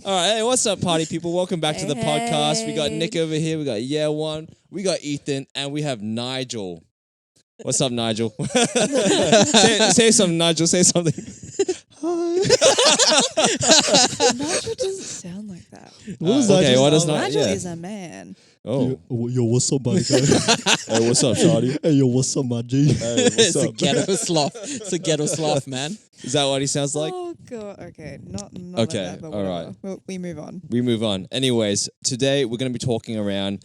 All right, hey, what's up, party people? Welcome back to the podcast. We got Nick over here. We got One. We got Ethan, and we have Nigel. What's up, Nigel? say something, Nigel. Say something. Nigel doesn't sound like that. What does Nigel is a man. Oh, yo, what's up, buddy? hey, what's up, Shawty? Hey, yo, what's up, my G? Hey, what's It's up? a ghetto sloth. It's a ghetto sloth, man. Is that what he sounds like? Oh god. Okay. Not Okay, like that, but all whatever. right. We move on. We move on. Anyways, today we're going to be talking around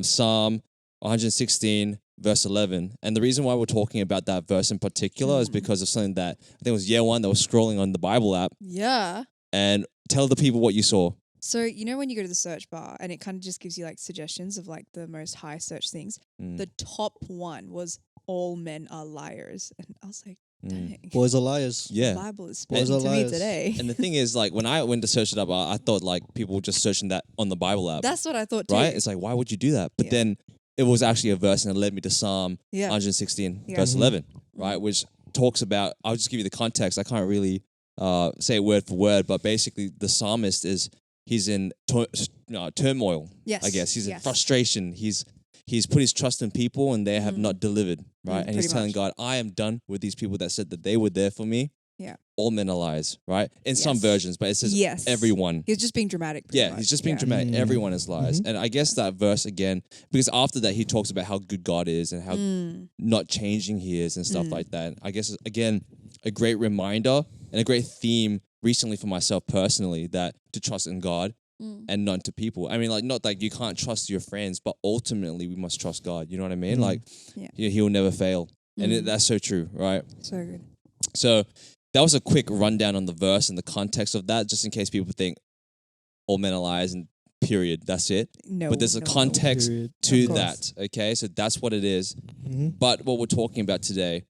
Psalm 116, verse 11. And the reason why we're talking about that verse in particular is because of something that I think it was One that was scrolling on the Bible app. Yeah. And tell the people what you saw. So you know when you go to the search bar and it kind of just gives you like suggestions of like the most high search things. The top one was all men are liars, and I was like, dang. Boys are liars. Yeah. The Bible is Boys speaking are to me liars. today. And the thing is, like, when I went to search it up, I thought, like, people were just searching that on the Bible app. That's what I thought too. right? It's like, why would you do that? But Yeah. then it was actually a verse, and it led me to Psalm Yeah. 116, Yeah. verse 11, right? Which talks about, I'll just give you the context. I can't really say it word for word, but basically the psalmist he's in turmoil, Yes. I guess. He's in Yes. frustration. He's put his trust in people, and they have not delivered, right? And he's pretty telling much. God, I am done with these people that said that they were there for me. Yeah. All men are liars, right? In some Yes. versions, but it says Yes. everyone. He's just being dramatic. pretty Yeah, much. he's just being dramatic. Everyone is liars. And I guess that verse again, because after that he talks about how good God is and how not changing he is and stuff like that. I guess, again, a great reminder and a great theme recently for myself personally, that to trust in God and not to people. I mean, like, not like you can't trust your friends, but ultimately we must trust God. You know what I mean? Like, he'll never fail. And that's so true, right? So good. So that was a quick rundown on the verse and the context of that, just in case people think all men are liars and period, that's it. No. But there's a no. context Period. to Of course. that, okay? So that's what it is. But what we're talking about today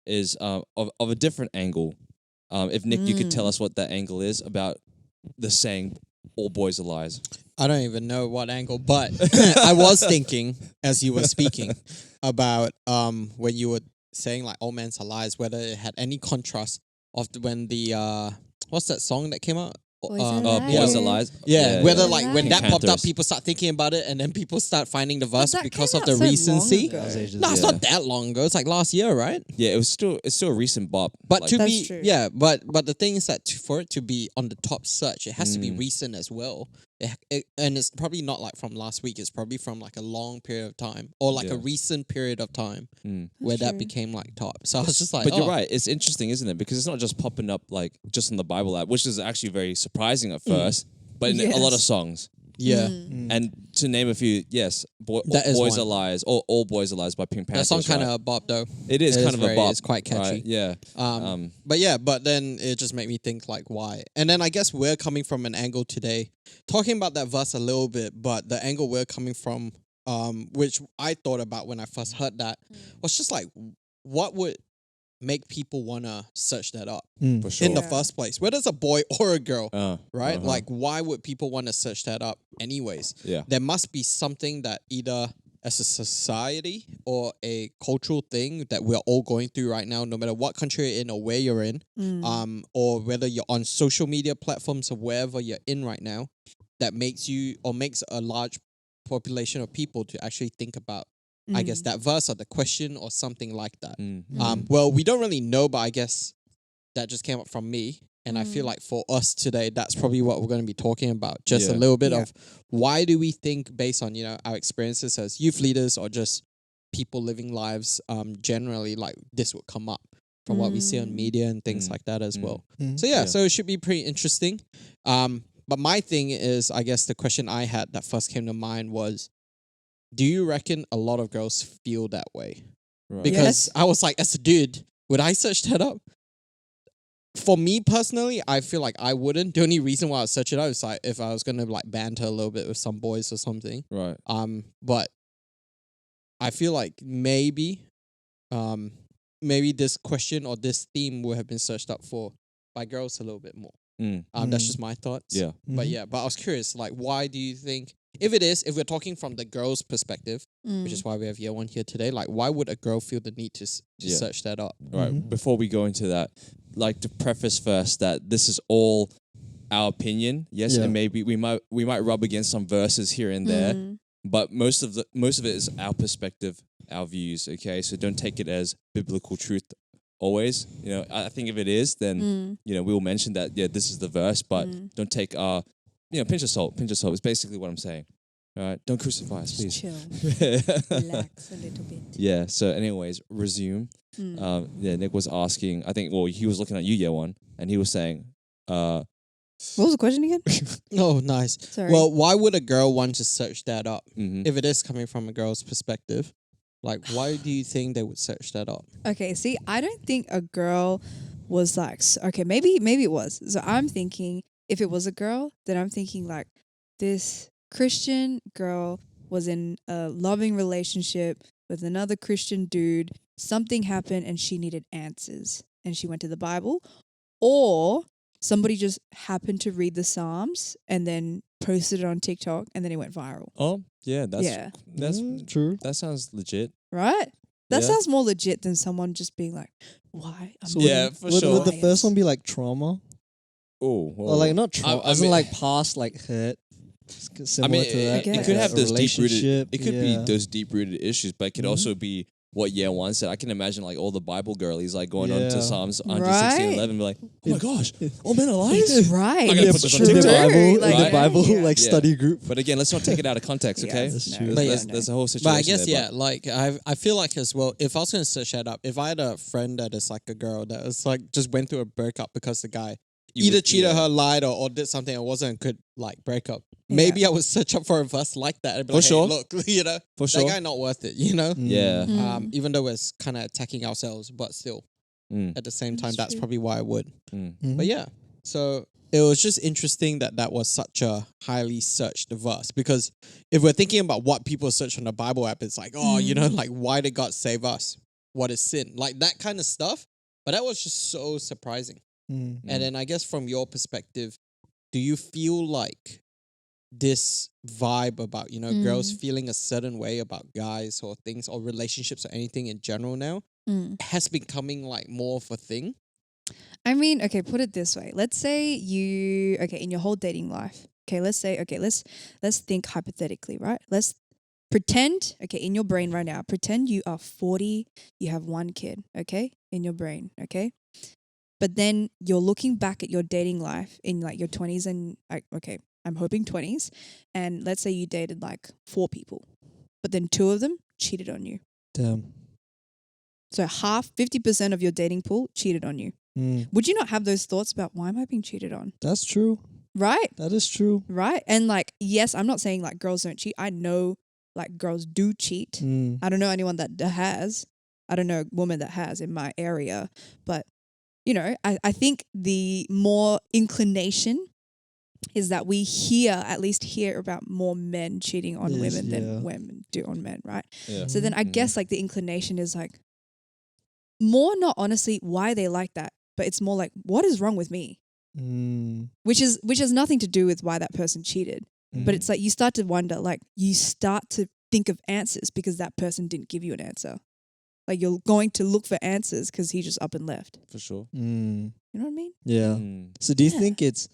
is of a different angle. If Nick, you could tell us what that angle is about the saying, all boys are liars. I don't even know what angle, but I was thinking as you were speaking about when you were saying like all men are liars, whether it had any contrast of when the what's that song that came out? Boys Are Boys are liars. Yeah, whether like when Pink that popped up, Panthers. people start thinking about it, and then people start finding the verse that because came of out the so long recency. ago. No, it's not that long ago. It's like last year, right? Yeah, it's still a recent bop. But Like, to That's be, true. yeah, but the thing is that for it to be on the top search, it has to be recent as well. And it's probably not like from last week. It's probably from like a long period of time or like a recent period of time where that true. became like top. So I was just like, but you're right. It's interesting, isn't it? Because it's not just popping up like just on the Bible app, which is actually very surprising at first, but in a lot of Yes. songs. Yeah. And to name a few, yes, That is Boys one. Are Liars, or All Boys Are Liars by Pink Panthers. That song kind right? of a bop though. It is It kind is of a very- bop. it's quite catchy. right? Yeah. But yeah, but then it just made me think like why. And then I guess we're coming from an angle today, talking about that verse a little bit, but the angle we're coming from, which I thought about when I first heard that, was just like, what would make people wanna search that up For sure. in the first place? Whether it's a boy or a girl, right? uh-huh. Like, why would people want to search that up anyways? Yeah. There must be something that either as a society or a cultural thing that we're all going through right now, no matter what country you're in or where you're in, or whether you're on social media platforms or wherever you're in right now, that makes you or makes a large population of people to actually think about, I guess, that verse or the question or something like that. Well, we don't really know, but I guess that just came up from me. And I feel like for us today, that's probably what we're going to be talking about. Just a Yeah. little bit of why do we think, based on, our experiences as youth leaders or just people living lives generally, like this would come up from what we see on media and things like that as well. So so it should be pretty interesting. But my thing is, I guess the question I had that first came to mind was, do you reckon a lot of girls feel that way? Right. Because Yes. I was like, as a dude, would I search that up? For me personally, I feel like I wouldn't. The only reason why I would search it out is like if I was gonna like banter a little bit with some boys or something. Right. But I feel like maybe this question or this theme would have been searched up for by girls a little bit more. That's just my thoughts. Yeah. But but I was curious, like, why do you think, if we're talking from the girl's perspective, which is why we have One here today, like, why would a girl feel the need to search that up? Right. Before we go into that, like to preface first that this is all our opinion, yes, Yeah. and maybe we might rub against some verses here and there, but most of it is our perspective, our views. Okay, so don't take it as biblical truth always. You know, I think if it is, then you know we'll mention that this is the verse, but don't take pinch of salt. Pinch of salt is basically what I'm saying. All right, don't crucify us, please. Chill. Relax a little bit. Yeah. So, anyways, resume. Nick was asking. I think. Well, he was looking at you, Yewan, and he was saying, What was the question again? Oh, nice. Sorry. Well, why would a girl want to search that up mhm. if it is coming from a girl's perspective? Like, why do you think they would search that up? Okay, see, I don't think a girl was like, okay, maybe it was. So I'm thinking if it was a girl, then I'm thinking like this Christian girl was in a loving relationship with another Christian dude. Something happened and she needed answers and she went to the Bible, or somebody just happened to read the Psalms and then posted it on TikTok and then it went viral. Oh, yeah. That's true. that sounds legit. Right? That Yeah. sounds more legit than someone just being like, why? So Yeah, would, for would, sure. would the first one be like trauma? Oh, Or like not trauma, I as in mean- like past like hurt? Similar I mean, to that. it I could have a those deep rooted. relationship, It could yeah. be those deep rooted issues, but it could also be what Yewan said. I can imagine like all the Bible girlies like going on to Yeah. Psalms 116 Right. 11 and be like, oh my gosh, all men are liars. Right. I gotta Yeah, put this on in the TikTok. Bible, Like, in the right? Bible yeah. like Yeah. study group. But again, let's not take it out of context, Yeah, okay? That's no. true. But yeah. There's a whole situation. But I guess, there, yeah, like, I feel like as well, if I was going to search that up, if I had a friend that is like a girl that was like, just went through a breakup because the guy either cheated her, lied, or did something that wasn't a good, like, breakup, maybe I would search up for a verse like that. And be For like, hey, sure. look, you know, For that sure. guy not worth it, you know? Yeah. Even though it's kind of attacking ourselves, but still, at the same time, that's true. probably why I would. Mhm. But yeah, so it was just interesting that was such a highly searched verse, because if we're thinking about what people search on the Bible app, it's like, oh, you know, like, why did God save us? What is sin? Like that kind of stuff. But that was just so surprising. Mm. And then I guess from your perspective, do you feel like this vibe about, you know, girls feeling a certain way about guys or things or relationships or anything in general now has becoming like more of a thing? I mean, okay, put it this way. Let's say you, okay, in your whole dating life, okay, let's say, okay, let's think hypothetically, right? Let's pretend, okay, in your brain right now, pretend you are 40, you have one kid, okay, in your brain, okay? But then you're looking back at your dating life in like your 20s and, okay, I'm hoping 20s. And let's say you dated like 4 people, but then 2 of them cheated on you. Damn. So 50% of your dating pool cheated on you. Would you not have those thoughts about why am I being cheated on? That's true. Right? That is true. Right? And like, yes, I'm not saying like girls don't cheat. I know like girls do cheat. I don't know anyone that has. I don't know a woman that has in my area. But, you know, I think the more inclination is that we at least hear about more men cheating on Yes, women yeah. than women do on men, right? Yeah. So then I guess like the inclination is like more not honestly why they like that, but it's more like what is wrong with me? Which has nothing to do with why that person cheated. But it's like you start to wonder, like you start to think of answers because that person didn't give you an answer. Like you're going to look for answers because he just up and left. For sure. You know what I mean? Yeah. So do you Yeah. think it's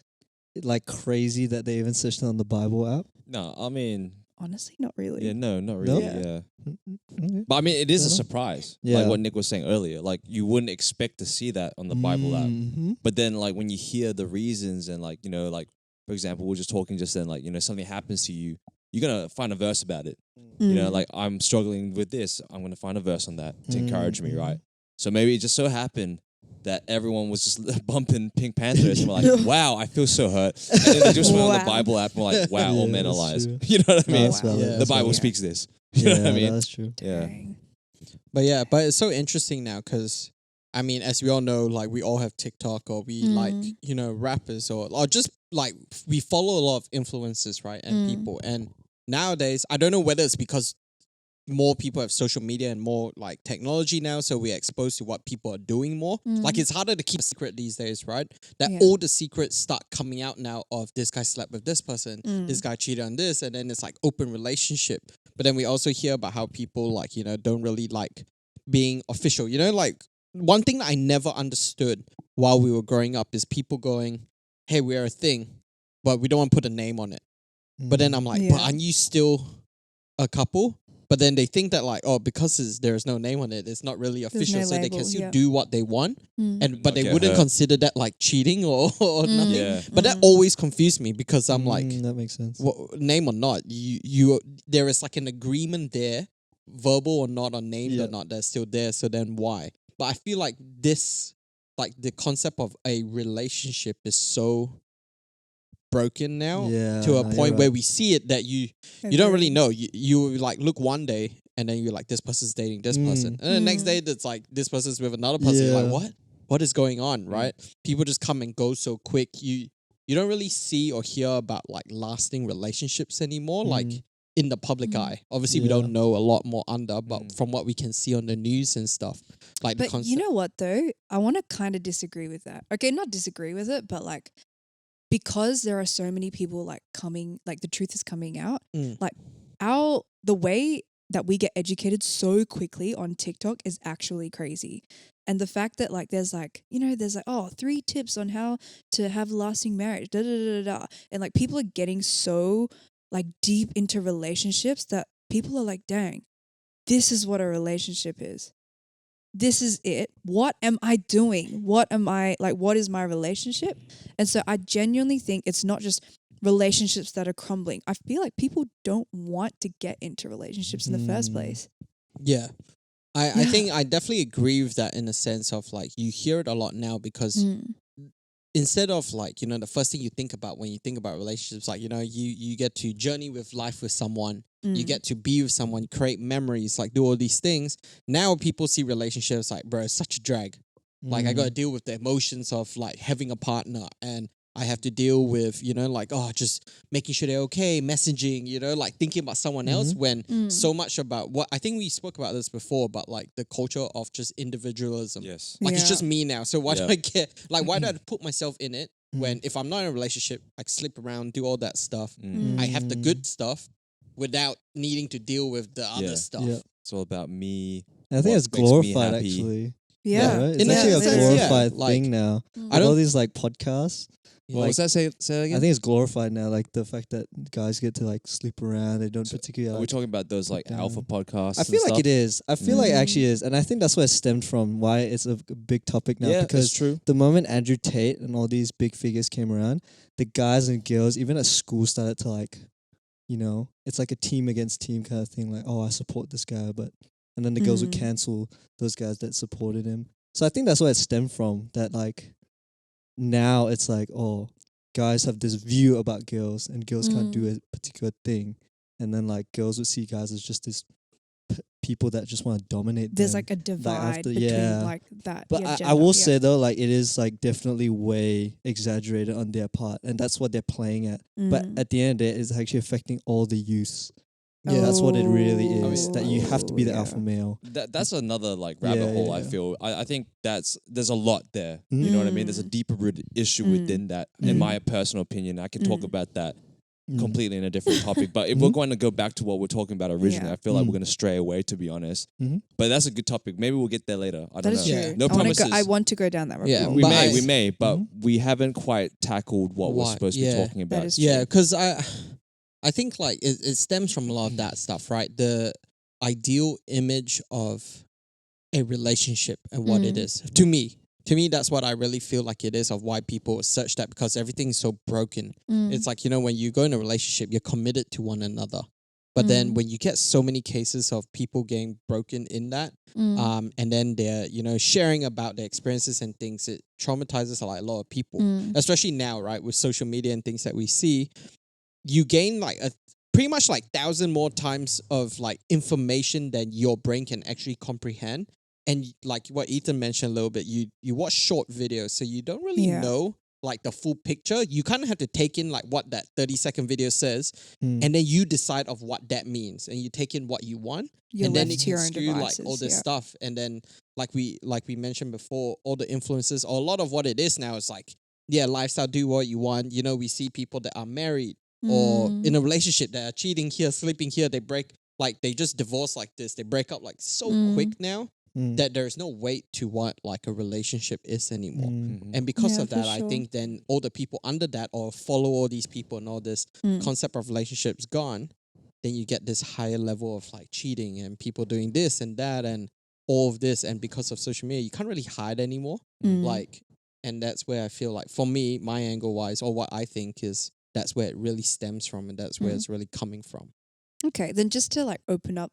like crazy that they even searched it on the Bible app? No, I mean, Honestly, not really. yeah, no, not really. No? Yeah. Okay. But I mean, it is a Fair enough. surprise. Yeah. Like what Nick was saying earlier. Like you wouldn't expect to see that on the Bible app. Mhm. But then like when you hear the reasons and like, you know, like for example, we're just talking just then, like, you know, something happens to you, you're gonna find a verse about it. You know, like I'm struggling with this, I'm gonna find a verse on that to encourage me, right? So maybe it just so happened that everyone was just bumping Pink Panthers and we're like, wow, I feel so hurt. And then they just went on the Wow. Bible app and we're like, wow, all Yeah, men are that's liars. true. You know what I mean? That's valid, Yeah. The that's Bible valid. speaks this. You know what I mean? That's true. Yeah. Dang. But yeah, but it's so interesting now because, I mean, as we all know, like we all have TikTok or we like, you know, rappers or just like we follow a lot of influencers, right? And people. And nowadays, I don't know whether it's because more people have social media and more like technology now, so we're exposed to what people are doing more. Like it's harder to keep a secret these days, right? That Yeah. all the secrets start coming out now of this guy slept with this person, this guy cheated on this, and then it's like open relationship. But then we also hear about how people like, you know, don't really like being official. You know, like one thing that I never understood while we were growing up is people going, hey, we're a thing, but we don't want to put a name on it. But then I'm like, but Yeah. aren't you still a couple? But then they think that like, oh, because there's no name on it, it's not really official, no so they label, can still yeah. do what they want, but Not they get wouldn't hurt. consider that like cheating or nothing. Yeah. But that always confused me because I'm like, that makes sense. name or not, you there is like an agreement there, verbal or not, or named or not, that's still there. So then why? But I feel like this, like the concept of a relationship is so broken now to a point where we see it that you don't really know. You like look one day and then you're like, this person's dating this person, and then the next day it's like this person's with another person. You're like, what is going on, right? People just come and go so quick. You don't really see or hear about like lasting relationships anymore, like in the public eye. Obviously, we don't know a lot more under, but from what we can see on the news and stuff, like the But concept. you know what though? I want to kind of disagree with that. Okay, not disagree with it, but like because there are so many people like coming, like the truth is coming out. Like the way that we get educated so quickly on TikTok is actually crazy. And the fact that like there's like, there's like, oh, 3 tips on how to have lasting marriage, da da da da da. And like people are getting so like deep into relationships that people are like, dang, this is what a relationship is. This is it. What am I doing? What is my relationship? And so I genuinely think it's not just relationships that are crumbling. I feel like people don't want to get into relationships in the first place. Yeah. I think I definitely agree with that in the sense of like you hear it a lot now because instead of like, the first thing you think about when you think about relationships, like, you get to journey with life with someone, you get to be with someone, create memories, like do all these things. Now people see relationships like, bro, it's such a drag. Like I got to deal with the emotions of like having a partner, and I have to deal with, just making sure they're okay, messaging, like thinking about someone else when so much about what I think we spoke about this before, but like the culture of just individualism. Yes. Like it's just me now. So why do I get, like, why do I put myself in it when if I'm not in a relationship, I slip around, do all that stuff. I have the good stuff without needing to deal with the other stuff. Yeah. It's all about me. I think what it's makes me glorified happy. actually. Yeah. Right? It's In a actually a sense, glorified yeah. thing now. I don't- All these like podcasts. What was that? Say that again. I think it's glorified now, like the fact that guys get to like sleep around. They don't particularly. Are we talking about those like down. alpha podcasts? I feel and like stuff? it is. I feel like it actually is, and I think that's where it stemmed from. Why it's a big topic now. Yeah, because it's true. the moment Andrew Tate and all these big figures came around, the guys and girls, even at school, started to like, it's like a team against team kind of thing. Like, oh, I support this guy, and then the girls would cancel those guys that supported him. So I think that's where it stemmed from. That like, now it's like, oh, guys have this view about girls, and girls can't do a particular thing, and then like girls would see guys as just this people that just want to dominate. There's them. like a divide between like that. But I will say though, like it is like definitely way exaggerated on their part, and that's what they're playing at. But at the end of the day, it's actually affecting all the youths. Yeah, that's what it really is. That you have to be the alpha male. That's another like rabbit hole. I feel. I think there's a lot there. You know what I mean? There's a deeper rooted issue within that. In my personal opinion, I can talk about that completely in a different topic. But if we're going to go back to what we're talking about originally, I feel like we're going to stray away, to be honest. But that's a good topic. Maybe we'll get there later. I don't know. That is true. No promises. I want to go down that road. Yeah, we but may, but we haven't quite tackled what we're supposed to be talking about. That is Yeah, because I think like it stems from a lot of that stuff, right? The ideal image of a relationship and what it is. To me, that's what I really feel like it is, of why people search that, because everything is so broken. It's like, when you go in a relationship, you're committed to one another. But then when you get so many cases of people getting broken in that, and then they're, sharing about their experiences and things, it traumatizes a lot of people, especially now, right? With social media and things that we see, you gain like pretty much like 1,000 more times of like information than your brain can actually comprehend. And like what Ethan mentioned a little bit, you watch short videos, so you don't really know like the full picture. You kind of have to take in like what that 30-second video says, and then you decide of what that means, and you take in what you want, You're and then left it to can your own skew like devices, all this stuff. And then like we mentioned before, all the influences, or a lot of what it is now is like, lifestyle, do what you want. We see people that are married or in a relationship that are cheating here, sleeping here, they break, like they just divorce like this, they break up like so quick now. that there's no weight to what like a relationship is anymore. Mhm. And because Yeah, of for that, I sure. think then all the people under that or follow all these people and all this concept of relationships gone, then you get this higher level of like cheating and people doing this and that and all of this. And because of social media, you can't really hide anymore. Like, and that's where I feel like for me, my angle wise, or what I think is that's where it really stems from and that's where it's really coming from. Okay, then just to like open up,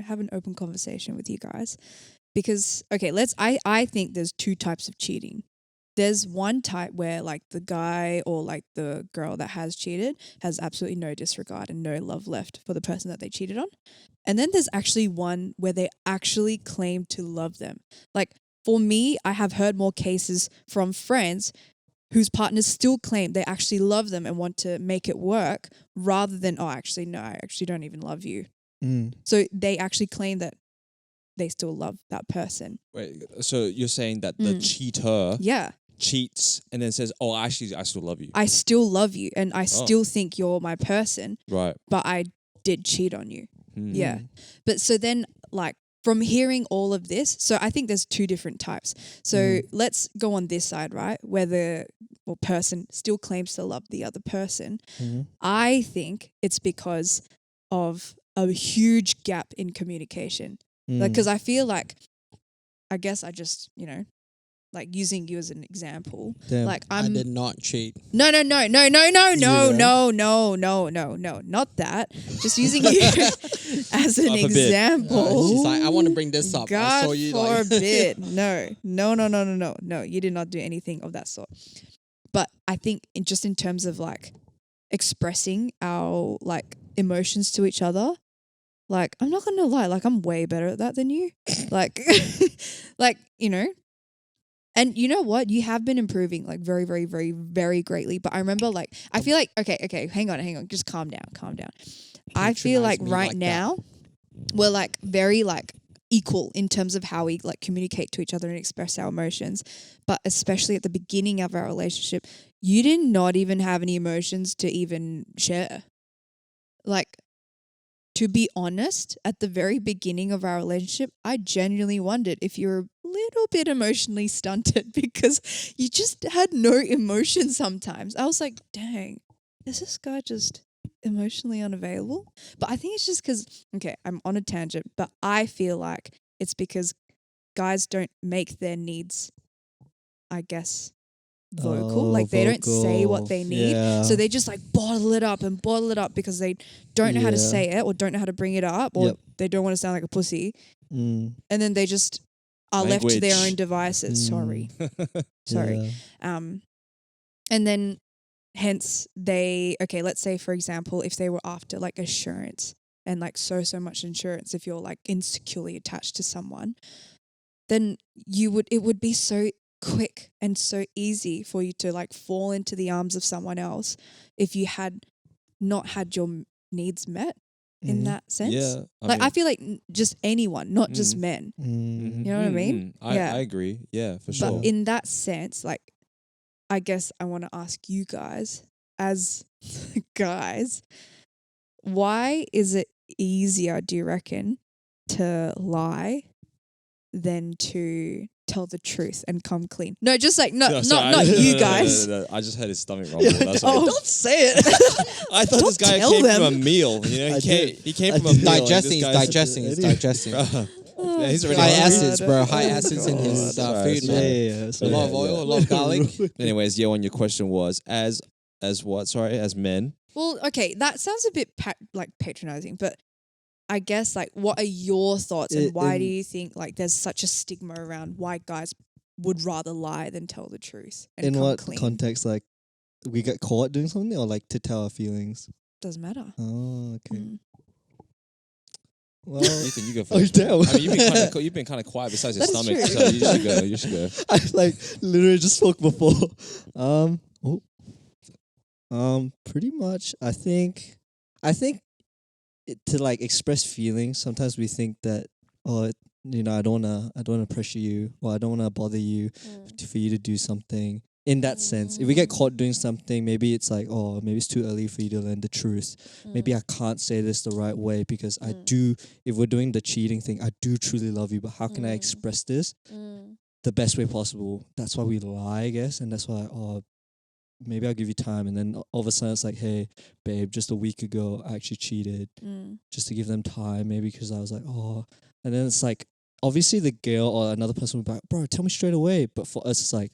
have an open conversation with you guys. Because okay, I think there's two types of cheating. There's one type where like the guy or like the girl that has cheated has absolutely no disregard and no love left for the person that they cheated on. And then there's actually one where they actually claim to love them. Like for me, I have heard more cases from friends whose partners still claim they actually love them and want to make it work rather than, oh, actually, no, I actually don't even love you. So they actually claim that they still love that person. Wait, so you're saying that the cheater Yeah. cheats and then says, "Oh, actually, I still love you." I still love you and I still think you're my person, Right. but I did cheat on you. Mm. Yeah. But so then like from hearing all of this, so I think there's two different types. So let's go on this side, right? Where the person still claims to love the other person. I think it's because of a huge gap in communication. Like, because I feel like, I guess I just, like using you as an example. Damn. Like I did not cheat. No, not that. Just using you as an God forbid. example. She's like, I want to bring this up. I God saw you like forbid. No. You did not do anything of that sort. But I think just in terms of like expressing our like emotions to each other, like I'm not gonna lie, like I'm way better at that than you. Like, and you know what? You have been improving like very, very, very, very greatly. But I remember like, I feel like, okay, hang on. Just calm down. I feel like Patronize me right like that. now we're like very like equal in terms of how we like communicate to each other and express our emotions. But especially at the beginning of our relationship, you did not even have any emotions to even share. Like, to be honest, at the very beginning of our relationship, I genuinely wondered if you were a little bit emotionally stunted because you just had no emotion sometimes. I was like, dang, is this guy just emotionally unavailable? But I think it's just because, okay, I'm on a tangent, but I feel like it's because guys don't make their needs, I guess, vocal. Like they don't say what they need. Yeah. So they just like bottle it up because they don't know how to say it or don't know how to bring it up or they don't want to sound like a pussy. And then they just are left to their Language. own devices. Sorry. Yeah. And then hence let's say for example, if they were after like assurance and like so much insurance, if you're like insecurely attached to someone, then it would be so quick and so easy for you to like fall into the arms of someone else if you had not had your needs met in that sense. Yeah. I feel like just anyone, not just men. Mm. You know what I mean? I agree. Yeah, for sure. But in that sense, like, I guess I want to ask you guys, as guys, why is it easier, do you reckon, to lie than to tell the truth and come clean? No, just like not you guys. No. I just had his stomach rumble. That's Oh. all. Don't say it. I thought this guy tell came them. from a meal. You know, I did. he came I from a did. meal. digesting, and it's this guy's- digesting. Yeah, he's already High hungry. acids, bro. High acids in his Sorry, food, sorry. man. So A lot of oil, a lot of garlic. Anyways, yeah, when your question was as what? Sorry, as men. Well, okay, that sounds a bit like patronizing, but I guess like what are your thoughts and why do you think like there's such a stigma around why guys would rather lie than tell the truth and In come what clean? context? Like, we get caught doing something, or like to tell our feelings? Doesn't matter. Oh, okay. Mm. Well, Ethan, you go Oh, first. damn. I mean, you've been kind of quiet besides your That is stomach, true. so you should go. I like literally just spoke before. Pretty much. I think to like express feelings, sometimes we think that I don't wanna pressure you, or I don't wanna bother you for you to do something. in that sense. If we get caught doing something, maybe it's like, oh, maybe it's too early for you to learn the truth. Maybe I can't say this the right way because I do, if we're doing the cheating thing, I do truly love you, but how can I express this the best way possible? That's why we lie, I guess. And that's why, oh, maybe I'll give you time. And then all of a sudden it's like, hey, babe, just a week ago, I actually cheated just to give them time. Maybe because I was like, oh, and then it's like, obviously the girl or another person would be like, bro, tell me straight away. But for us, it's like,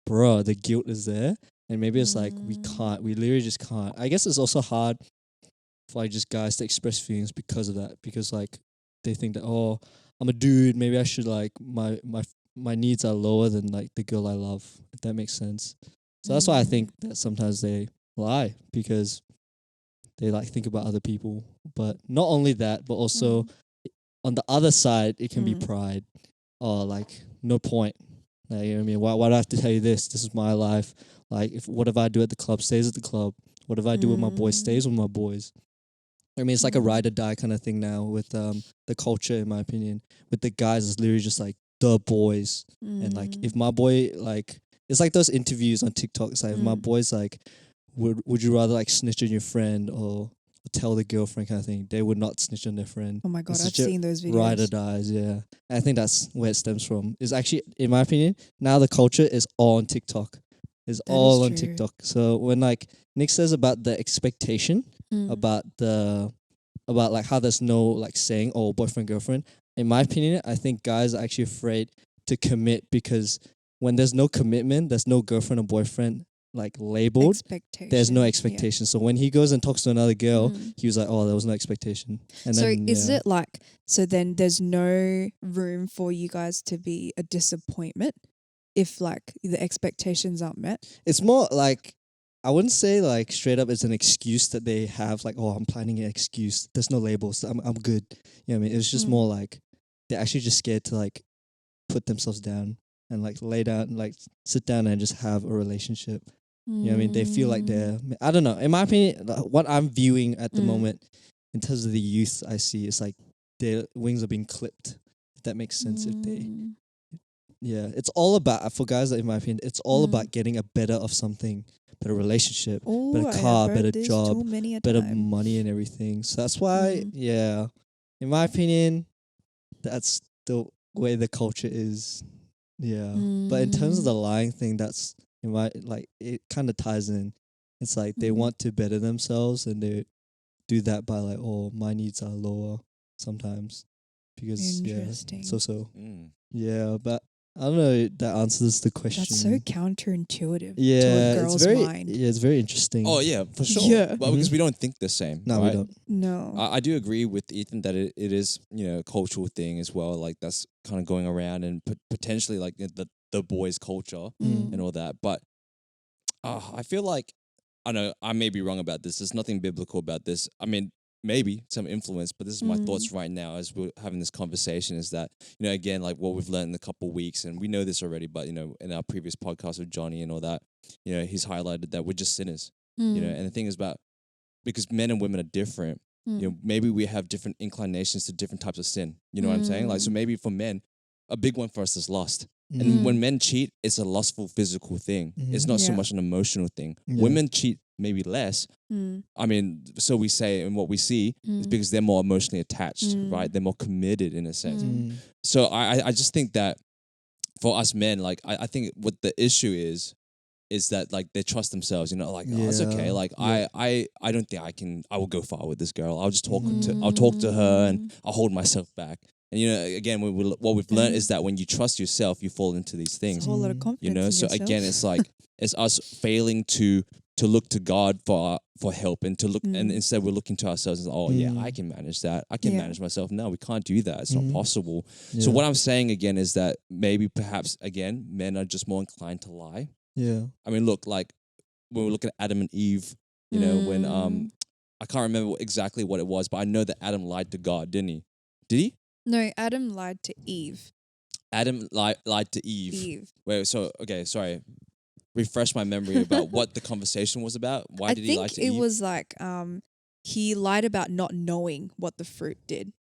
bro, the guilt is there. And maybe it's like, we literally just can't. I guess it's also hard for like just guys to express feelings because of that. Because like, they think that, oh, I'm a dude, maybe I should like, my needs are lower than like the girl I love, if that makes sense. So that's why I think that sometimes they lie, because they like think about other people. But not only that, but also on the other side, it can be pride. Oh, like, no point. Like, you know what I mean? Why do I have to tell you this? This is my life. Like, whatever I do at the club stays at the club. Whatever I do with my boys stays with my boys. I mean, it's like a ride or die kind of thing now with the culture, in my opinion. With the guys, it's literally just like the boys. And like, if my boy, like, it's like those interviews on TikTok. It's like, if my boy's like, would you rather like snitch on your friend or tell the girlfriend kind of thing? They would not snitch on their friend. Oh my God, It's I've legit seen those videos. Ride or dies, yeah. I think that's where it stems from. It's actually, in my opinion, now the culture is all on TikTok. It's That all is on true. TikTok. So when like Nick says about the expectation, about like how there's no like saying, oh, boyfriend, girlfriend, in my opinion, I think guys are actually afraid to commit, because when there's no commitment, there's no girlfriend or boyfriend like labeled. There's no expectation. So when he goes and talks to another girl, he was like, oh, there was no expectation. And So then, is it like, so then there's no room for you guys to be a disappointment if like the expectations aren't met? It's more like, I wouldn't say like straight up it's an excuse that they have, like, oh, I'm planning an excuse. There's no labels. I'm good. You know what I mean? It's just more like they're actually just scared to like put themselves down and like lay down, like sit down and just have a relationship. You know what I mean? They feel like they're, I don't know. In my opinion, what I'm viewing at the moment in terms of the youth I see, it's like their wings are being clipped, if that makes sense. If they, yeah, it's all about, for guys, in my opinion, it's all about getting a better of something, better relationship, better car, better job, better money and everything. So that's why, yeah, in my opinion, that's the way the culture is. Yeah. But in terms of the lying thing, that's, in my, like, it kind of ties in. It's like they want to better themselves and they do that by like, oh, my needs are lower sometimes. Because, Interesting. Yeah, but I don't know if that answers the question. That's so counterintuitive to Yeah, a girl's it's very, mind. yeah, it's very interesting. Oh yeah, for sure. Yeah. Well, because we don't think the same. No, right? we don't. No. I do agree with Ethan that it is, you know, a cultural thing as well. Like that's kind of going around and potentially like the boys' culture and all that. But I feel like, I know I may be wrong about this. There's nothing biblical about this. I mean, maybe some influence, but this is my thoughts right now as we're having this conversation, is that, you know, again, like what we've learned in a couple of weeks, and we know this already, but, you know, in our previous podcast with Johnny and all that, you know, he's highlighted that we're just sinners, you know, and the thing is about, because men and women are different, you know, maybe we have different inclinations to different types of sin. You know what I'm saying? Like, so maybe for men, a big one for us is lust. And when men cheat, it's a lustful physical thing. It's not so much an emotional thing. Women cheat maybe less. I mean, so we say, and what we see is because they're more emotionally attached, right? They're more committed in a sense. So I just think that for us men, like I think what the issue is that like they trust themselves, you know, like, oh, it's okay. Like I don't think I will go far with this girl. I'll just I'll talk to her and I'll hold myself back. And, you know, again, what we've learned is that when you trust yourself, you fall into these things. It's a whole lot of confidence. You know, in so yourself. again, it's like it's us failing to look to God for help, and to look, and instead we're looking to ourselves and, oh yeah, I can manage that. I can manage myself. No, we can't do that. It's not possible. Yeah. So what I'm saying again is that maybe perhaps again, men are just more inclined to lie. Yeah. I mean, look, like when we look at Adam and Eve, you know, when I can't remember exactly what it was, but I know that Adam lied to God, didn't he? Did he? No, Adam lied to Eve. Adam lied to Eve. Wait, so okay, sorry. Refresh my memory about what the conversation was about. Why did he lie to Eve? I think it was like he lied about not knowing what the fruit did.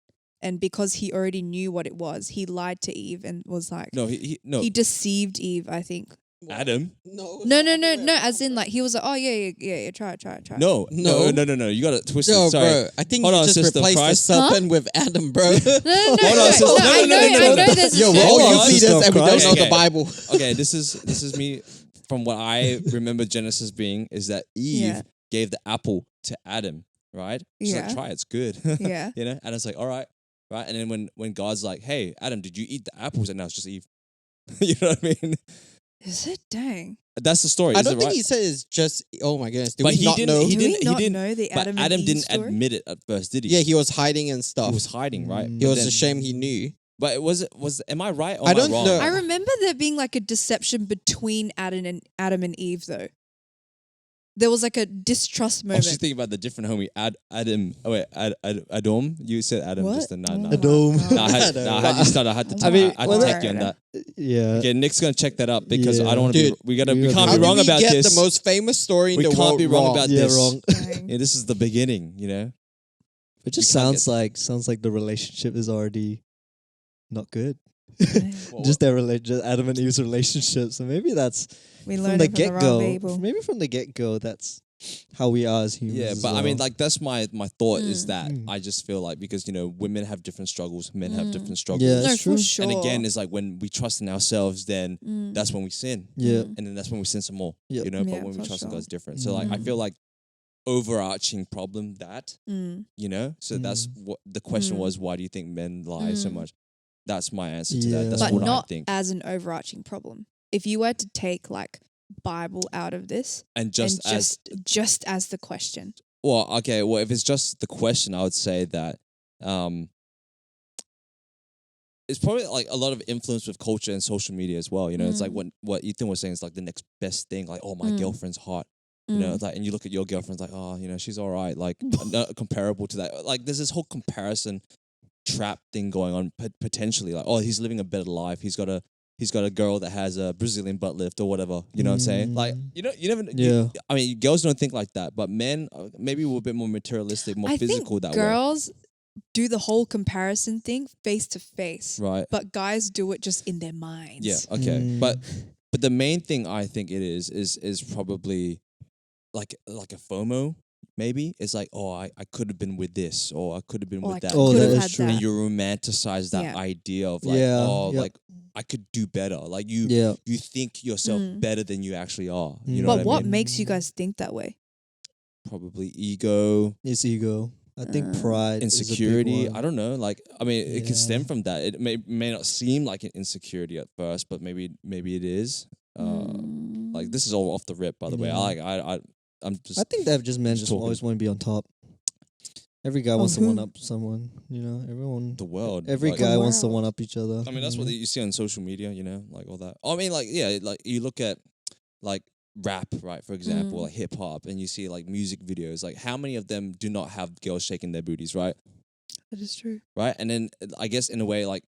And because he already knew what it was, he lied to Eve and was like, he deceived Eve, I think. Adam. No. No. As in, like, he was like, oh yeah. Try it. No. You got to twist No, it. Sorry. bro. I think Hold you on, just sister, replaced the Christ. serpent with Adam, bro. No. Hold on, sister. No, I know there's a Yo, step. we're all Hold on, leaders sister and we don't Christ. know the Okay. Bible. Okay, this is me from what I remember Genesis being is that Eve Yeah. gave the apple to Adam, right? She's like, Yeah. try it, it's good. Yeah. You know? Adam's like, all right. Right? And then when God's like, hey, Adam, did you eat the apples? And now it's just Eve. You know what I mean? Is it? Dang. That's the story. I is don't it think right? he said it's just. Oh my goodness! Did But we he not didn't- know? he Do we didn't- not didn't- know the But Adam Adam and Eve didn't story? admit it at first, did he? Yeah, he was hiding and stuff. He was hiding, right? Mm. It But was then- a shame he knew. But am I right or I am don't I wrong? know. I remember there being like a deception between Adam and Eve, though. There was like a distrust Oh, moment. she's thinking about the different homie, Adam. Oh wait, Adam. You said Adam What? just then. Oh No. my Dome. God. No, I had you start. I had to. I mean, I had well, to take you on that- that. Yeah. Okay, Nick's gonna check that up because Yeah. I don't want to be. Dude, We we can't gotta be be wrong we about get this. the most famous story in We the can't world be wrong wrong. about Yeah, this. wrong. Dang. Yeah, this is the beginning, you know. It just You can't sounds like the relationship is already not good. Dang. Well, Just just Adam and Eve's relationship. So maybe that's We from learned the it from the get wrong go. people. Maybe from the get go, that's how we are as humans. yeah, as but I mean, well. like that's my thought is Mm. that Mm. I just feel like because women have different struggles, men have Mm. different struggles. Yeah, No, that's for true. sure. And again, it's like when we trust in ourselves, then Mm. that's when we sin. yeah, Mm. And then that's when we sin some more. Yep. You know, Yeah, but when we for trust in sure. God, it's different. So like I Mm. feel like overarching problem that, Mm. so that's what the question Mm. was, why do you think men lie so Mm. much? That's my answer to Yeah. that. That's But what I not think. as an overarching problem. If you were to take like Bible out of this And just and as just as the question. well, okay, well if it's just the question, I would say that it's probably like a lot of influence with culture and social media as well. You know, it's like what Ethan was saying is like the next best thing. Like, oh, my Mm. girlfriend's hot. You know, it's like, and you look at your girlfriend's like, oh, she's all right. Like, not comparable to that. Like, there's this whole comparison trap thing going on potentially. Like, oh, he's living a better life. He's got a girl that has a Brazilian butt lift or whatever. You know what I'm saying? Like, you never. Yeah. I mean, girls don't think like that, but men maybe we're a bit more materialistic, more I physical think that girls do the whole comparison thing face to face, way. Right. but guys do it just in their minds. Yeah. Okay. Mm. But the main thing I think it is probably like a FOMO. Maybe it's like, oh, I could have been with this, or I could have been Or with I that. Oh, could that have is had true. that. And you romanticize that Yeah. idea of like, Yeah, oh, yep. like I could do better. Like you Yeah. think yourself Mm. better than you actually are. You Mm. know But what I what mean? makes you guys think that way? Probably ego, It's ego. I think pride, insecurity. Is a big one. I don't know. Like, I mean, it can stem Yeah. from that. It may not seem like an insecurity at first, but maybe it is. Like this is all off the rip, by the way. Yeah. I'm just. I think that just men just just talking. always want to be on top. Every guy wants to one up someone. You know, everyone. the world. Every like, guy The wants to world. one up each other. I mean, that's what you see on social media, like all that. I mean, like, yeah, like you look at like rap, right, for example, like hip hop, and you see like music videos. Like, how many of them do not have girls shaking their booties, right? That is true. Right, and then I guess in a way, like,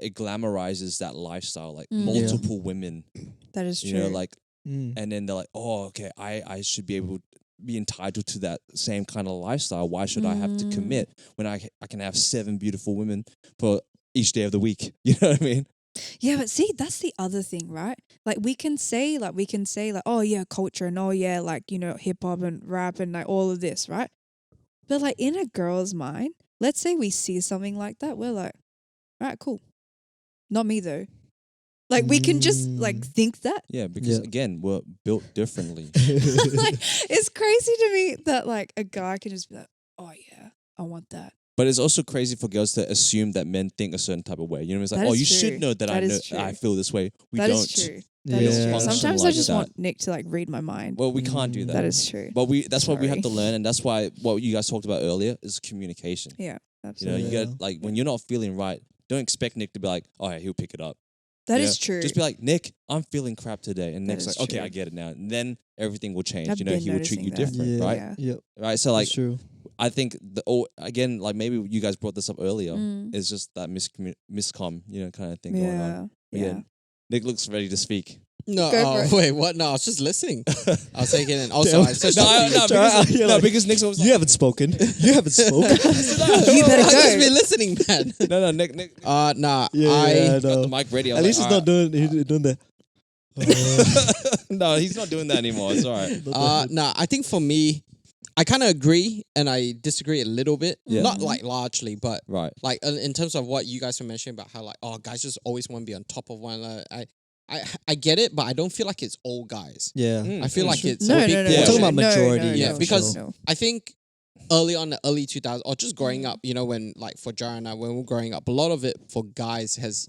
it glamorizes that lifestyle, like Mm. Yeah. multiple women, That is true. you know, like, Mm. and then they're like, oh, okay, I should be able to be entitled to that same kind of lifestyle. Why should I have to commit when I can have 7 beautiful women for each day of the week? You know what I mean? Yeah, but see, that's the other thing, right? Like we can say oh yeah, culture and oh yeah, like, hip hop and rap and like all of this, right? But like in a girl's mind, let's say we see something like that, we're like, all right, cool. Not me though. Like we can just like think that. Yeah, because Yeah. again, we're built differently. Like, it's crazy to me that like a guy can just be like, oh yeah, I want that. But it's also crazy for girls to assume that men think a certain type of way. You know, it's like, That oh, is you true. should know that That I know is true. I feel this way. We That don't. is true. Yeah. That is Function true. Sometimes I like just that. want Nick to like read my mind. Well, we can't do that. That is true. But that's what we have to Sorry. learn, and that's why what you guys talked about earlier is communication. Yeah, You know, absolutely. you Yeah. get like when you're not feeling right, don't expect Nick to be like, oh yeah, he'll pick it up. That You is know? true. Just be like, Nick, I'm feeling crap today, and Nick's is like, okay, true. I get it now. And then everything will change. I've you know, been he will treat you noticing that. different, Yeah. right? Yeah. Yep. Right. So like, That's true. I think again, like maybe you guys brought this up earlier. Mm. It's just that miscom, kind of thing going on. Yeah. But Yeah. Nick looks ready to speak. No, Go for it. wait, what? No, I was just listening. I was taking it. Also, I said Because Nick's always You haven't spoken. You haven't spoken. You better I've just go. been listening, man. no, Nick Nah, Yeah, I yeah, I got know. the mic ready. I At was least like, he's not doing that. No, he's not doing that anymore. It's all right. Nah, I think for me, I kind of agree and I disagree a little bit. Yeah. Not like largely, but Right. like in terms of what you guys were mentioning about how like, oh, guys just always want to be on top of one another. I get it, but I don't feel like it's all guys. Yeah. I feel like it's No, a big no, no. Yeah. We're talking no, about no, majority. no, Yeah, no, because no. I think early on the early 2000s, or just growing up, you know, when like for Jara and I, when we're growing up, a lot of it for guys has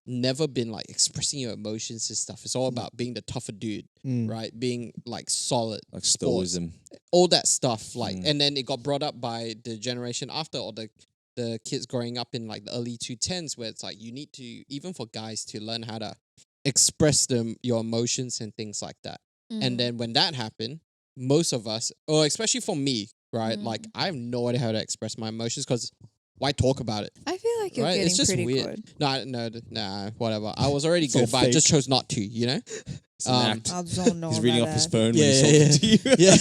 never been like expressing your emotions and stuff. It's all about being the tougher dude, right? Being like solid, Like sports, stoicism. all that stuff. Like, and then it got brought up by the generation after, or the kids growing up in like the early 2010s, where it's like you need to, even for guys, to learn how to express your emotions and things like that. And then when that happened, most of us, or especially for me, right? Like I have no idea how to express my emotions because why talk about it? I feel like you're Right? getting It's just pretty weird. good. Nah, whatever. I was already So good, but I just fake. chose not to, you know? It's an act. I don't know He's reading about off his that. phone Yeah, when he's talking to you. Yeah.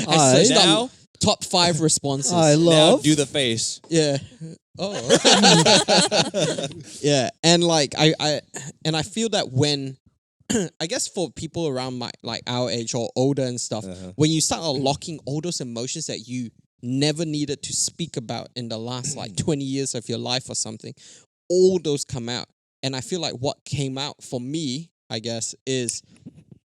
I- It's the now, top 5 responses. I now love. do the face. Yeah. Oh. Yeah. And like I feel that when I guess for people around my like our age or older and stuff, when you start unlocking all those emotions that you never needed to speak about in the last like 20 years of your life or something, all those come out. And I feel like what came out for me, I guess, is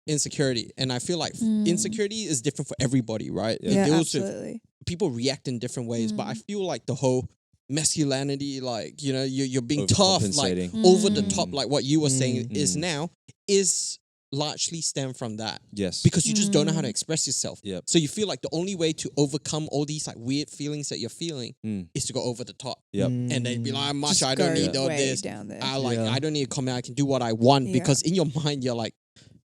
insecurity. And I feel like insecurity is different for everybody, right? It Yeah, deals with absolutely. people react in different ways, but I feel like the whole masculinity, like, you know, you're being tough, like Overcompensating. over the top, like what you were saying is now, is largely stem from that. Yes. Because you just don't know how to express yourself. Yep. So you feel like the only way to overcome all these like weird feelings that you're feeling is to go over the top. Yep. And then be like, I'm much, Just I don't go need all way this. down there. I don't need to comment. I can do what I want. Yeah. Because in your mind, you're like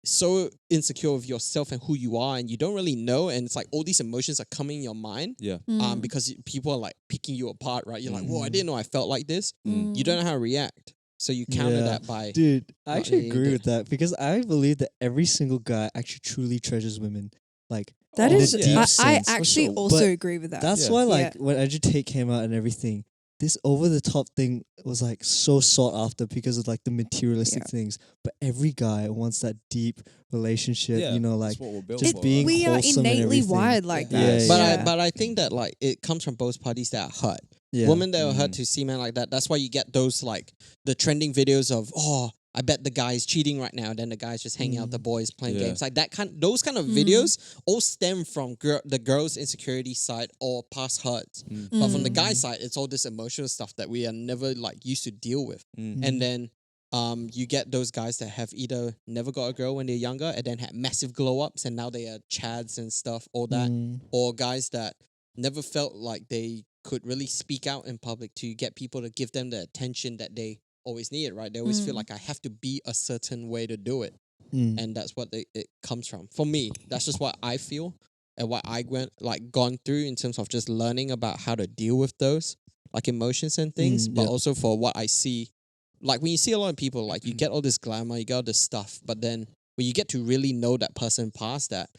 so insecure of yourself and who you are, and you don't really know. And it's like all these emotions are coming in your mind. Yeah. Because people are like picking you apart, right? You're like, whoa, I didn't know I felt like this. You don't know how to react. So you counter that by Dude, I not actually needing agree it. with that because I believe that every single guy actually truly treasures women. Like That in is, a deep I sense. actually But also agree with that. That's Yeah. why, like, Yeah. when Agitate came out and everything, this over the top thing was like so sought after because of like the materialistic Yeah. things. But every guy wants that deep relationship, Yeah, you know, that's like what we're built just for, being right? we are wholesome and innately everything. wired like that. Yeah, But yeah. I think that like it comes from both parties that are hurt. Yeah. Women that are hurt to see men like that. That's why you get those like the trending videos of, oh, I bet the guy's cheating right now. Then the guy's just hanging out with the boys playing Yeah. games. Like those kind of videos all stem from the girl's insecurity side or past hurts. But from the guy's side, it's all this emotional stuff that we are never like used to deal with. And then you get those guys that have either never got a girl when they're younger and then had massive glow ups and now they are chads and stuff, all that. Or guys that never felt like they could really speak out in public to get people to give them the attention that they always needed, right? They always feel like I have to be a certain way to do it. And that's what it comes from. For me, that's just what I feel and what I gone through in terms of just learning about how to deal with those like emotions and things, but yeah. also for what I see. Like when you see a lot of people, like you get all this glamour, you get all this stuff, but then when you get to really know that person past that,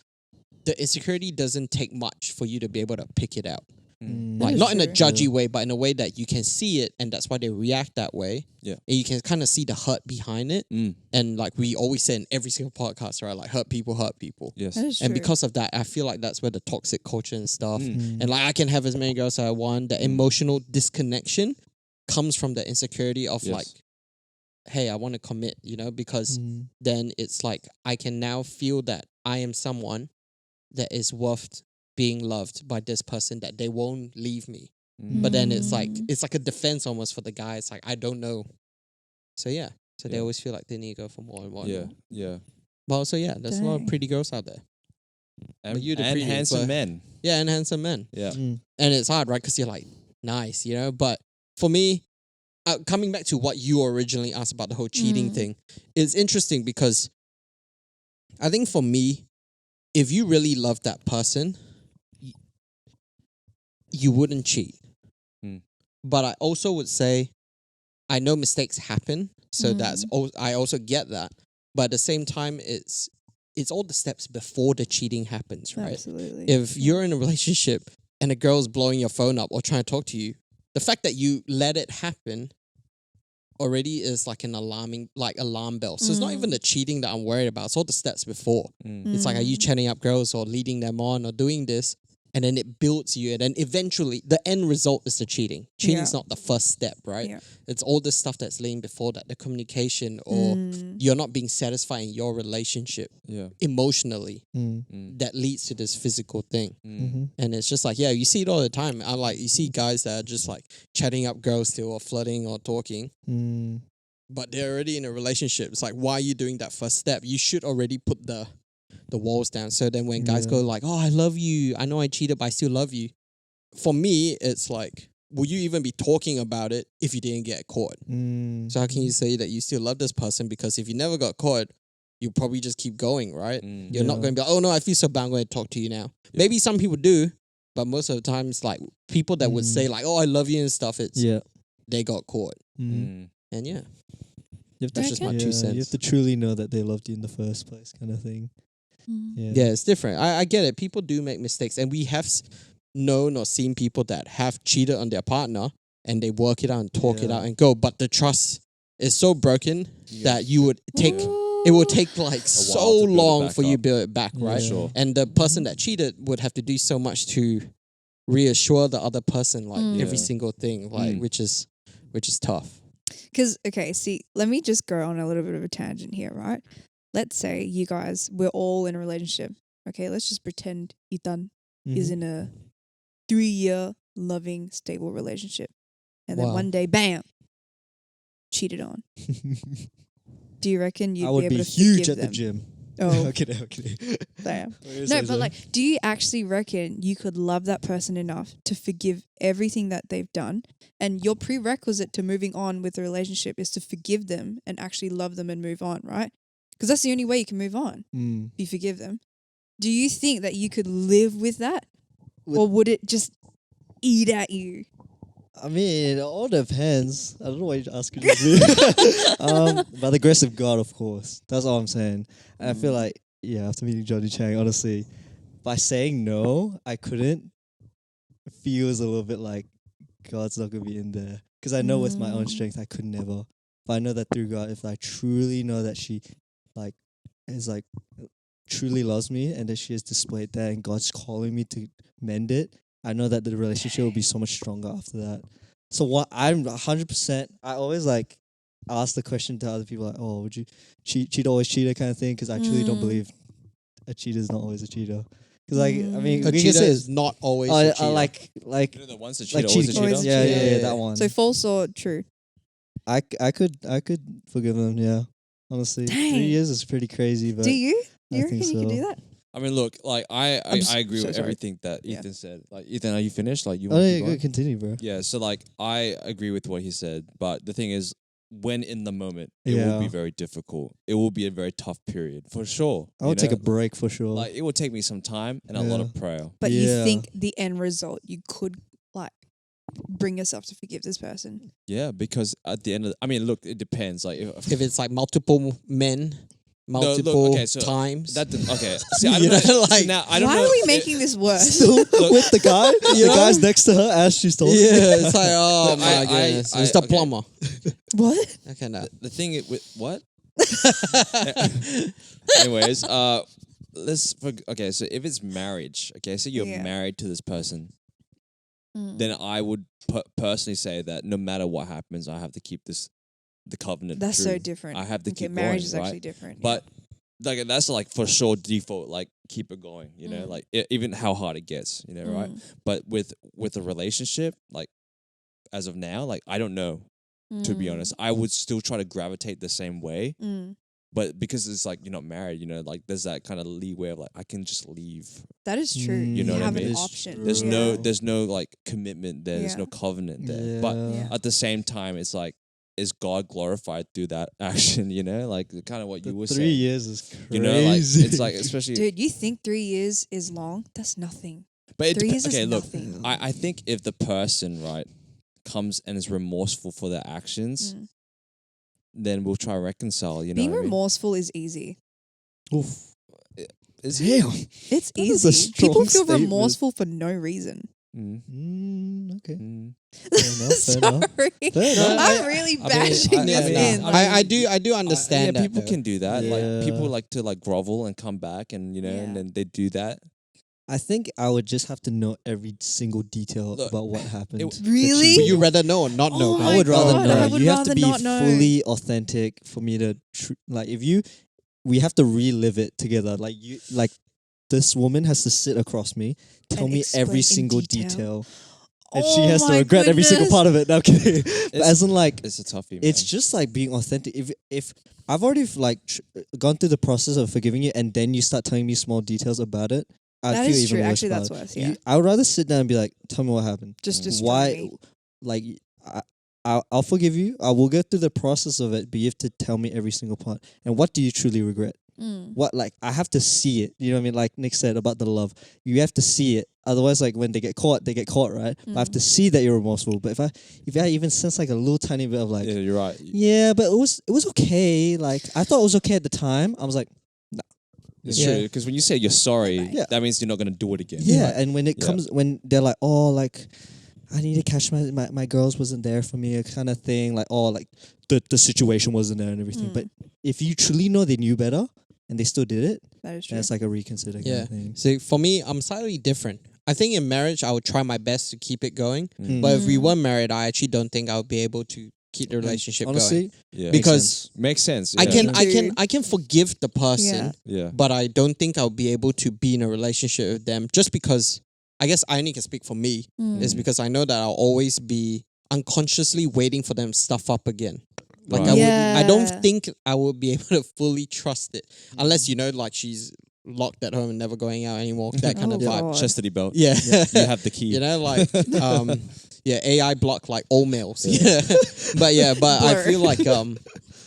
the insecurity doesn't take much for you to be able to pick it out. Like is not in a true. judgy way, but in a way that you can see it, and that's why they react that way. Yeah. And you can kind of see the hurt behind it. And like we always say in every single podcast, right? Like hurt people. Yes. That is And true. because of that, I feel like that's where the toxic culture and stuff, and like I can have as many girls as I want. The emotional disconnection comes from the insecurity of Yes. like, hey, I want to commit, you know, because then it's like I can now feel that I am someone that is worth being loved by this person, that they won't leave me. But then it's like a defense almost for the guy. It's like I don't know. So yeah. So they Yeah. always feel like they need to go for more and more. Yeah. And more. Yeah. But also yeah, there's a lot of Dang. pretty girls out there. And, you the and pretty, handsome but- men. Yeah, and handsome men. Yeah. And it's hard, right? Because you're like, nice, you know? But for me, coming back to what you originally asked about the whole cheating thing, it's interesting because I think for me, if you really love that person, you wouldn't cheat. But I also would say, I know mistakes happen, so I also get that. But at the same time, it's all the steps before the cheating happens, right? Absolutely. If you're in a relationship and a girl's blowing your phone up or trying to talk to you, the fact that you let it happen already is like an alarm bell. So it's not even the cheating that I'm worried about. It's all the steps before. It's like, are you chatting up girls or leading them on or doing this? And then it builds you. And then eventually the end result is the cheating. Cheating is not the first step, right? Yeah. It's all the stuff that's laying before that, the communication or you're not being satisfied in your relationship emotionally that leads to this physical thing. And it's just like, you see it all the time. You see guys that are just like chatting up girls still or flirting or talking. But they're already in a relationship. It's like, why are you doing that first step? You should already put the walls down. So then when guys go like, oh, I love you, I know I cheated, but I still love you. For me, it's like, will you even be talking about it if you didn't get caught? So how can you say that you still love this person? Because if you never got caught, you probably just keep going, right? You're not going to be like, oh no, I feel so bad, I'm going to talk to you now. Maybe some people do, but most of the time it's like people that would say like, oh, I love you and stuff, it's they got caught. And that's just my 2 cents. You have to truly know that they loved you in the first place, kind of thing. Yeah, it's different. I get it. People do make mistakes, and we have known or seen people that have cheated on their partner, and they work it out and talk it out and go. But the trust is so broken that it will take like so long for you to build it back, right? Sure. And the person that cheated would have to do so much to reassure the other person, like every single thing, like which is tough. Because, okay, see, let me just go on a little bit of a tangent here, right? Let's say you guys, we're all in a relationship. Okay, let's just pretend Ethan is in a 3-year loving, stable relationship. And then one day, bam, cheated on. Do you reckon you'd be able to I would be huge forgive at them? the gym. Oh, Okay. damn. No, but like, do you actually reckon you could love that person enough to forgive everything that they've done? And your prerequisite to moving on with the relationship is to forgive them and actually love them and move on, right? Because that's the only way you can move on. You forgive them. Do you think that you could live with that? Or would it just eat at you? I mean, it all depends. I don't know why you're asking me. By the grace of God, of course. That's all I'm saying. And I feel like, after meeting Johnny Chang, honestly, by saying no, I couldn't, feels a little bit like God's not going to be in there. Because I know with my own strength, I could never. But I know that through God, if I truly know that she, truly loves me and that she has displayed that and God's calling me to mend it, I know that the relationship will be so much stronger after that. So what I'm 100%, I always ask the question to other people like, oh, would you cheat always cheater kind of thing? Because I truly don't believe a cheater is not always a cheater. Because I mean, a cheater is not always a cheater. You know the ones that cheat cheating. always a cheater? Yeah, that one. So false or true? I could forgive them, yeah. Honestly. Dang. 3 years is pretty crazy, but Do you? Do you I reckon think you can so. do that? I mean, look, like I agree so with sorry. everything that Ethan said. Like, Ethan, are you finished? Like, you Oh want to yeah, keep going? good, continue, bro. Yeah, so like I agree with what he said, but the thing is, when in the moment, it will be very difficult. It will be a very tough period for sure. I would take a break for sure. Like it will take me some time and a lot of prayer. But you think the end result, you could like bring yourself to forgive this person? Yeah, because at the end of, I mean, look, it depends. Like if it's like multiple men. Times. Okay. See, I don't know. Like, so now, I don't why know. are we making this worse? Still with the guy? The guy's next to her as she's talking. Yeah, it's like, oh my goodness. It's the plumber. What? Okay, no. The thing is with what? Anyways, okay, so if it's marriage, okay, so you're married to this person, then I would personally say that no matter what happens, I have to keep the covenant. That's true. so different. I have to keep marriage going, is right? actually different. But like that's like for sure default, like keep it going, you know, like even how hard it gets, you know, right? But with a relationship, like as of now, like I don't know, to be honest. I would still try to gravitate the same way. But because it's like you're not married, you know, like there's that kind of leeway of like I can just leave. That is true. You know you what have I mean? an option. There's no like commitment there. There's no covenant there. Yeah. But at the same time, it's like, is God glorified through that action? You know, like kind of what you were 3 saying. years is crazy. You know, like it's like especially. Dude, you think 3 years is long? That's nothing. But 3 years okay, is look, nothing. I think if the person comes and is remorseful for their actions, then we'll try to reconcile. You know, Being what I mean? remorseful is easy. Is Damn. It's That is a easy. strong People feel statement. remorseful for no reason. Okay. Mm. Fair enough. Sorry, Fair enough. I'm really bashing this in. I do understand that. People though. can do that. Yeah. Like people like to like grovel and come back, and Yeah. and then they do that. I think I would just have to know every single detail Look, about what happened. Really? Would you rather know or not know? Oh man? my I would rather God, know. I would You have to rather be not know. fully authentic for me to like. If you, we have to relive it together. Like you, like this woman has to sit across me, tell And me every explain in single detail. and she Oh has to my regret every single goodness. part of it. No, I'm kidding. But as in like, It's a toughie, man. it's just like being authentic. If I've already like gone through the process of forgiving you, and then you start telling me small details about it, I'd That feel is even true. worse. Actually, about that's it. worse. Yeah. I would rather sit down and be like, tell me what happened. Just destroy Why? me. Like, I'll forgive you. I will go through the process of it, but you have to tell me every single part. And what do you truly regret? What, like, I have to see it. You know what I mean? Like Nick said about the love, you have to see it. Otherwise, like when they get caught, right? But I have to see that you're remorseful. But if I even sense like a little tiny bit of like, yeah, you're right. yeah, but it was okay. Like I thought it was okay at the time. I was like, It's Yeah. true because when you say you're sorry, Yeah. that means you're not gonna do it again. yeah. Right? And when it Yeah. comes, when they're like, oh, like I need to catch my girls wasn't there for me, kind of thing. Like, oh, like the situation wasn't there and everything. But if you truly know they knew better and they still did it, That is true. then it's like a reconsider kind Yeah. of thing. So for me, I'm slightly different. I think in marriage, I would try my best to keep it going. Mm. But if we were married, I actually don't think I would be able to keep the relationship going. Honestly, Yeah, Because makes sense. I yeah. can forgive the person, Yeah. but I don't think I'll be able to be in a relationship with them just because I guess I only can speak for me. Is because I know that I'll always be unconsciously waiting for them to stuff up again. Like Right. I don't Yeah. think I would be able to fully trust it unless like she's locked at home and never going out anymore. That kind of Oh, vibe. God. Chastity belt. Yeah. You have the key. like AI block like all males. Yeah. but I Blur. feel like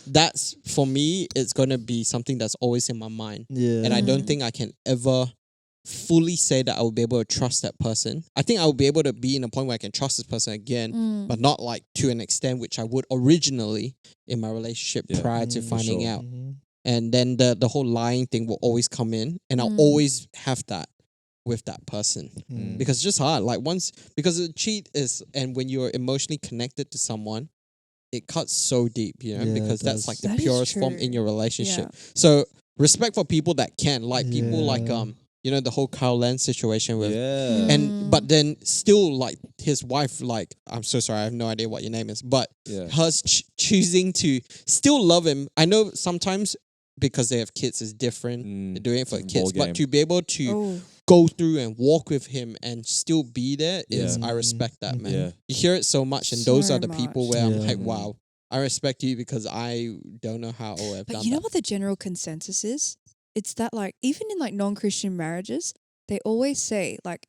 that's for me it's gonna be something that's always in my mind. yeah. And I don't think I can ever fully say that I will be able to trust that person. I think I will be able to be in a point where I can trust this person again, but not like to an extent which I would originally in my relationship Yeah. prior to For finding sure. out. And then the whole lying thing will always come in, and I'll always have that with that person because it's just hard. Like because a cheat is, and when you're emotionally connected to someone, it cuts so deep, Yeah, because it that's does. like the That is purest form true. in your relationship. Yeah. So respect for people that can, like people like Yeah. the whole Kyle Lenz situation with. Yeah. And but then still like his wife, like I'm so sorry, I have no idea what your name is, but Yeah. her choosing to still love him. I know sometimes because they have kids is different. They're doing it for the It's a kids, ball but to be able to Oh, go through and walk with him and still be there is Yeah. I respect that, man. Yeah. You hear it so much, and those So are the people much. where I'm Yeah. like, wow, I respect you because I don't know how I would have but done you know that. what the general consensus is? It's that like even in like non-Christian marriages, they always say like,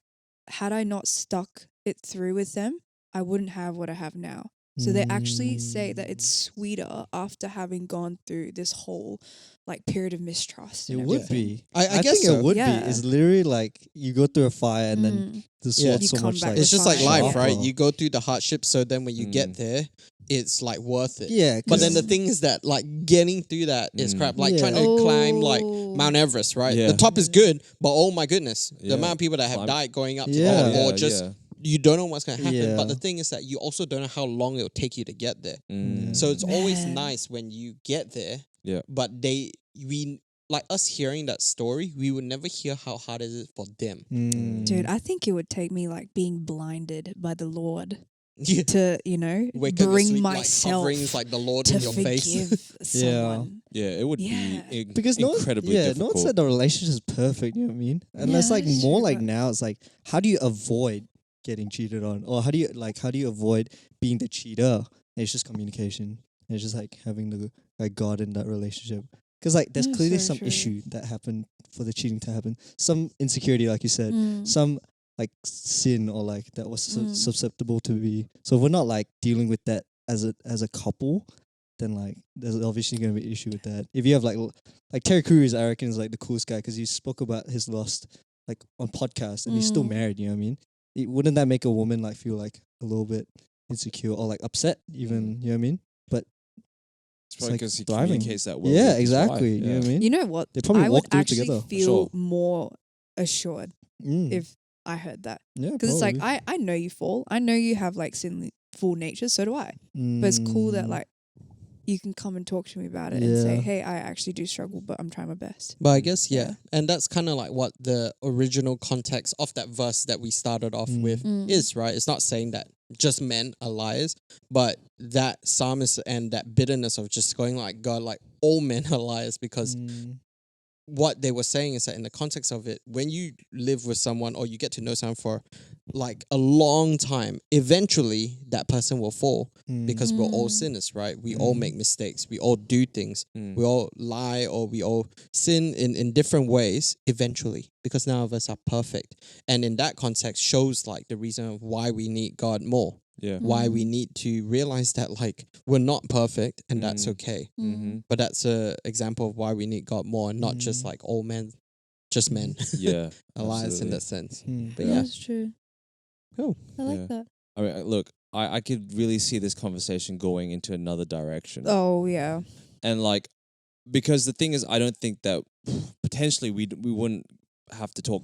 had I not stuck it through with them, I wouldn't have what I have now. So they actually say that it's sweeter after having gone through this whole like period of mistrust. It and would everything. be. I guess think so. it would Yeah. be. It's literally like you go through a fire and then the Yeah. sword You so come much back like with It's just like fire. life, Yeah. right? You go through the hardship, so then when you get there, it's like worth it. Yeah, But then 'cause- the thing is that like getting through that is crap. Like Yeah. trying to climb like Oh. Mount Everest, right? Yeah. The top is good, but oh my goodness, Yeah. the amount of people that have Climb- died going up to Yeah. the top, or Yeah, just yeah. you don't know what's gonna happen. Yeah. But the thing is that you also don't know how long it will take you to get there. Mm. So it's always Man. nice when you get there. Yeah. But we like us hearing that story, we would never hear how hard it is for them. Dude, I think it would take me like being blinded by the Lord Yeah. to, Wake up your bring sleep, myself like coverings like the Lord to in your face. forgive someone. Yeah, it would Yeah. be because incredibly difficult. no one said the relationship is perfect. You know what I mean? And that's like that's more true, like but- now. It's like how do you avoid getting cheated on, or how do you avoid being the cheater? And it's just communication. And it's just like having the like God in that relationship. Because like there's Yeah, clearly so some true. issue that happened for the cheating to happen. Some insecurity, like you said. Some like sin or like that was susceptible to be. So if we're not like dealing with that as a couple, then like there's obviously going to be an issue with that. If you have like Terry Crews, I reckon is like the coolest guy because he spoke about his lost like on podcast and he's still married. You know what I mean? Wouldn't that make a woman like feel like a little bit insecure or like upset even? You know what I mean? But It's probably like because he thriving. communicates that well. yeah, with his wife. exactly. You know what I mean? You know what? They probably I walk would through actually together. feel Sure. more assured Mm. if I heard that. Yeah, Because it's like, probably. I know you fall. I know you have like sinful nature. So do I. But it's cool that like you can come and talk to me about it and say, Yeah. hey, I actually do struggle, but I'm trying my best. But I guess, Yeah. And that's kind of like what the original context of that verse that we started off with is, right? It's not saying that just men are liars, but that psalmist and that bitterness of just going like, God, like all men are liars, because what they were saying is that in the context of it, when you live with someone or you get to know someone for like a long time, eventually that person will fall because we're all sinners, right? We all make mistakes. We all do things. We all lie or we all sin in different ways eventually, because none of us are perfect. And in that context shows like the reason of why we need God more. Yeah. Why we need to realize that like we're not perfect and that's okay. But that's a example of why we need God more, and not just like all men, just men. Yeah. Alias in absolutely. that sense. Mm. But yeah, That's true. cool. I like Yeah. that. I mean, look, I could really see this conversation going into another direction. Oh, yeah. And like, because the thing is, I don't think that potentially we wouldn't have to talk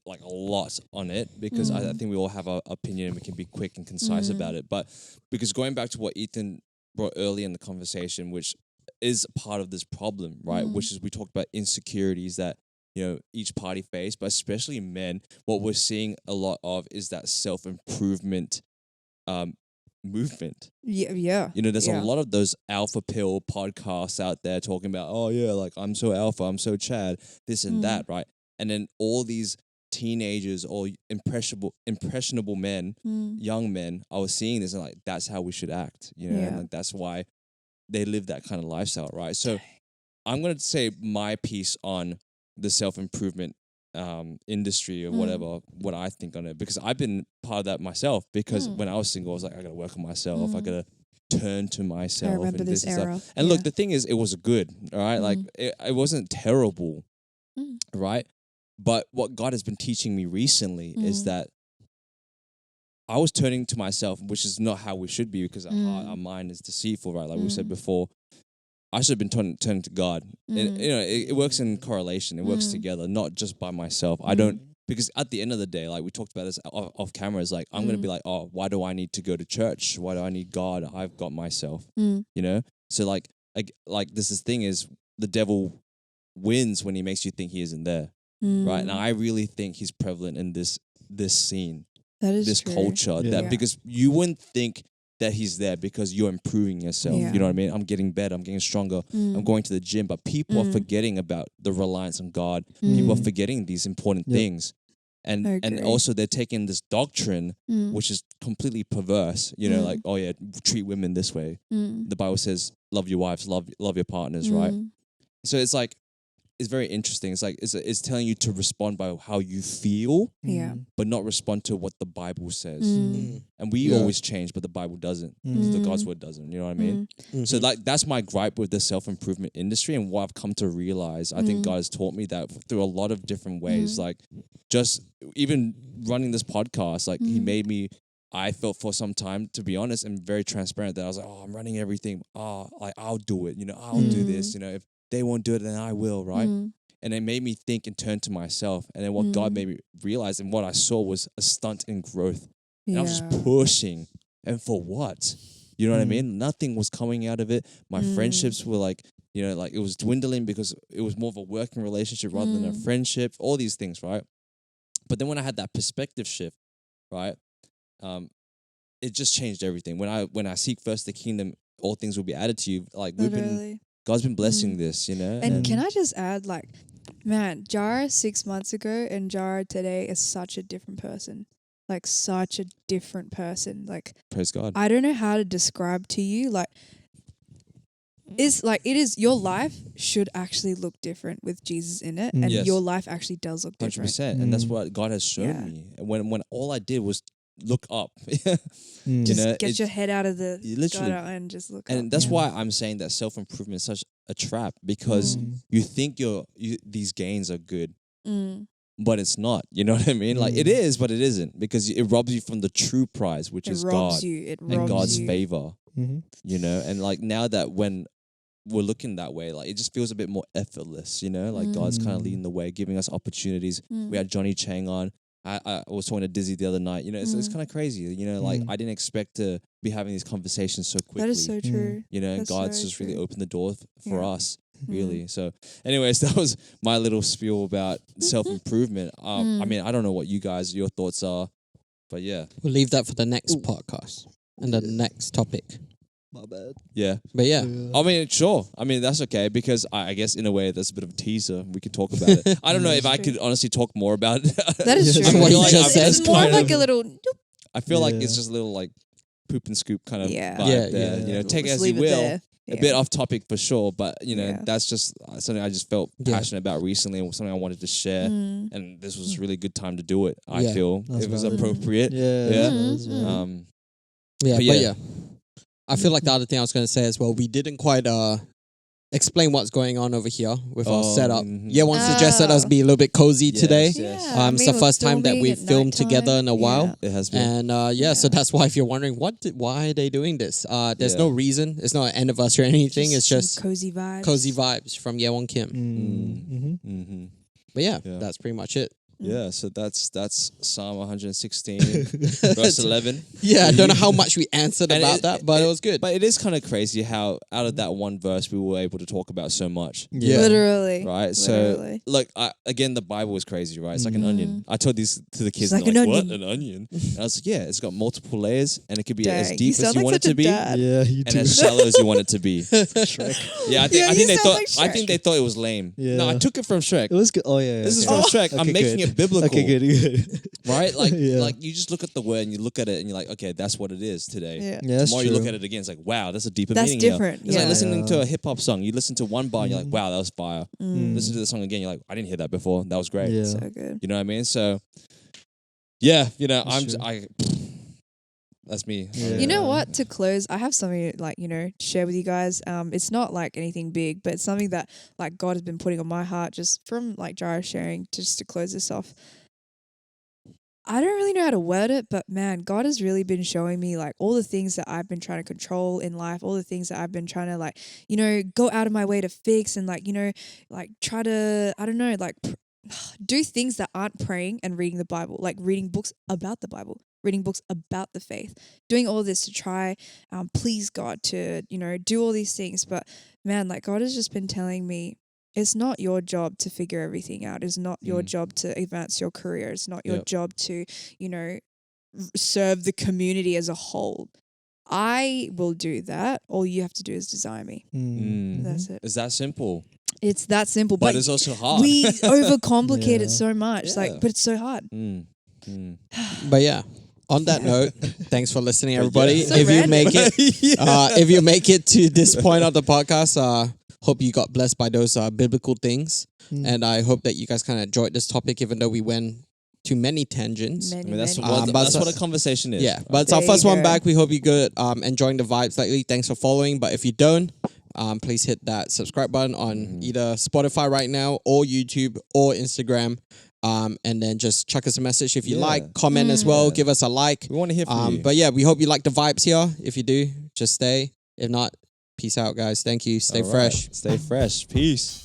like a lot on it, because I think we all have our opinion and we can be quick and concise about it. But because going back to what Ethan brought early in the conversation, which is part of this problem, right? Which is we talked about insecurities that, you know, each party face, but especially men, what we're seeing a lot of is that self-improvement movement. Yeah. You know, there's a lot of those alpha pill podcasts out there talking about, oh yeah, like I'm so alpha, I'm so Chad, this and that, right? And then all these teenagers or impressionable men, young men, I was seeing this and like, that's how we should act, you know, and like, that's why they live that kind of lifestyle, right? So I'm going to say my piece on the self-improvement industry or whatever, what I think on it, because I've been part of that myself, because when I was single, I was like, I got to work on myself. I got to turn to myself. I remember and this and era. stuff. And look, the thing is, it was good, all right? Like, it wasn't terrible, right? But what God has been teaching me recently is that I was turning to myself, which is not how we should be, because our mind is deceitful, right? Like we said before, I should have been turning to God. And, you know, it works in correlation. It works together, not just by myself. I don't, because at the end of the day, like we talked about this off camera, is like, I'm going to be like, oh, why do I need to go to church? Why do I need God? I've got myself, you know? So like this thing is, the devil wins when he makes you think he isn't there, right? And I really think he's prevalent in this scene, that is this true. culture, that because you wouldn't think that he's there because you're improving yourself. Yeah. You know what I mean? I'm getting better. I'm getting stronger. I'm going to the gym. But people are forgetting about the reliance on God. People are forgetting these important things. And also they're taking this doctrine, which is completely perverse. You know, like, oh yeah, treat women this way. The Bible says, love your wives, love your partners, right? So it's like, it's very interesting. It's like, it's telling you to respond by how you feel, but not respond to what the Bible says. And we always change, but the Bible doesn't. The God's word doesn't. You know what I mean? So like, that's my gripe with the self-improvement industry, and what I've come to realize. I think God has taught me that through a lot of different ways. Like, just even running this podcast, like he made me, I felt for some time, to be honest and very transparent, that I was like, oh, I'm running everything. Oh, like, I'll do it. You know, I'll do this. You know, if they won't do it, then I will, right? And it made me think and turn to myself. And then what God made me realize, and what I saw, was a stunt in growth. And I was just pushing. And for what? You know what I mean? Nothing was coming out of it. My friendships were like, you know, like it was dwindling, because it was more of a working relationship rather than a friendship, all these things, right? But then when I had that perspective shift, right, it just changed everything. When I seek first the kingdom, all things will be added to you. Like, God's been blessing this, you know. And can I just add, like, man, Jara 6 months ago and Jara today is such a different person. Like, such a different person. Like, praise God. I don't know how to describe to you. Like, your life should actually look different with Jesus in it, and Yes. your life actually does look different. 100%. And that's what God has shown me. And when all I did was look up, you Just know, get your head out of the literally, gutter and just look up. and that's why I'm saying that self-improvement is such a trap, because you think these gains are good, but it's not. You know what I mean? Like, it is, but it isn't, because it robs you from the true prize, which is God and God's favor. You know, and like, now that when we're looking that way, like, it just feels a bit more effortless, you know, like God's kind of leading the way, giving us opportunities. We had Johnny Chang on. I was talking to Dizzy the other night. You know, it's kind of crazy. You know, like I didn't expect to be having these conversations so quickly. That is so true. You know, and That's God's so just really true. opened the door for Yeah. us, really. So, anyways, that was my little spiel about self improvement. I mean, I don't know what your thoughts are, but yeah, We'll leave that for the next podcast and the next topic. My bad. yeah. But yeah. I mean, sure. I mean, that's okay because I guess in a way that's a bit of a teaser. We could talk about it. I don't know if I could honestly talk more about it. That is Yeah, true. what he It's just said. it's more kind like of- a little. I feel like Yeah. it's just a little like poop and scoop kind of Yeah. vibe Yeah, there. yeah. You know, take it Just as you leave it will. there. A bit off topic for sure, but you know, Yeah. that's just something I just felt Yeah. passionate about recently and something I wanted to share. And this was a really good time to do it. I Yeah. feel That's it was valid. appropriate. Yeah. Yeah. that's valid. Yeah, But but yeah. yeah. I feel like the other thing I was going to say as well, we didn't quite explain what's going on over here with our Oh, setup. mhm. Yeah, one suggested us Oh. be a little bit cozy Yes, today. yes. Yeah, I It's mean, the we're first time that filming we've at filmed nighttime. together in a while. Yeah. It has been. And so Yeah. that's why if you're wondering why are they doing this, there's Yeah. no reason. It's not an anniversary or anything. It's some just cozy vibes. cozy vibes from Yewon Kim. Mm-hmm. Mm-hmm. But yeah, Yeah. that's pretty much it. Yeah, so that's Psalm 116, verse 11. Yeah, I don't know how much we answered And about that, but it was good. But it is kind of crazy how out of that one verse we were able to talk about so much, Yeah. Literally. right? Literally. So, look, again, the Bible is crazy, right? It's like an onion. I told these to the kids, It's like and they're an like, onion. what? An onion? And I was like, yeah, it's got multiple layers, and it could be as Dang, deep you as sound you like want it such to a be, dad. Yeah, you and do. as shallow as you want it to be. Shrek. Yeah, I Yeah, think you they sound thought. like I think they thought it was lame. Yeah. No, I took it from Shrek. It was good. Oh yeah. This is okay. from Shrek. I'm Okay, making good. it biblical. Okay, good. Right? Like, Yeah. like you just look at the word and you look at it and you're like, okay, that's what it is today. Yeah. Yeah, that's Tomorrow true. you look at it again, it's like, wow, that's a deeper That's meaning different, here. It's yeah. like listening Yeah. to a hip hop song. You listen to one bar and you're like, wow, that was fire. Mm. Listen to the song again, you're like, I didn't hear that before. That was great. Yeah. So good. You know what I mean? So, yeah, you know, That's true. that's me. Yeah. You know what? To close, I have something like to share with you guys. It's not like anything big, but it's something that like God has been putting on my heart just from like Jara sharing. Just to close this off, I don't really know how to word it, but man, God has really been showing me like all the things that I've been trying to control in life, all the things that I've been trying to like go out of my way to fix and like like try to do things that aren't praying and reading the Bible, like reading books about the Bible, reading books about the faith, doing all this to try please God, to do all these things. But man, like God has just been telling me, it's not your job to figure everything out. It's not your job to advance your career. It's not your job to serve the community as a whole. I will do that. All you have to do is desire me. That's it. It's that simple. It's that simple. But it's also hard. We overcomplicate Yeah. it so much. Yeah. But it's so hard. But yeah, on that note, thanks for listening, everybody. So If you random. make it, if you make it to this point of the podcast, hope you got blessed by those biblical things, and I hope that you guys kind of enjoyed this topic, even though we went to many tangents. Many, I mean, that's, many. what, but that's what a conversation is. Yeah, right? but it's our There first you one go. back. We hope you good, enjoying the vibes lately. Thanks for following. But if you don't, please hit that subscribe button on either Spotify right now or YouTube or Instagram. And then just chuck us a message if you Yeah. like, comment as well, Yeah. give us a like. We want to hear from you. But yeah, we hope you like the vibes here. If you do, just stay. If not, peace out, guys. Thank you. Stay All right. fresh. Stay fresh. Peace.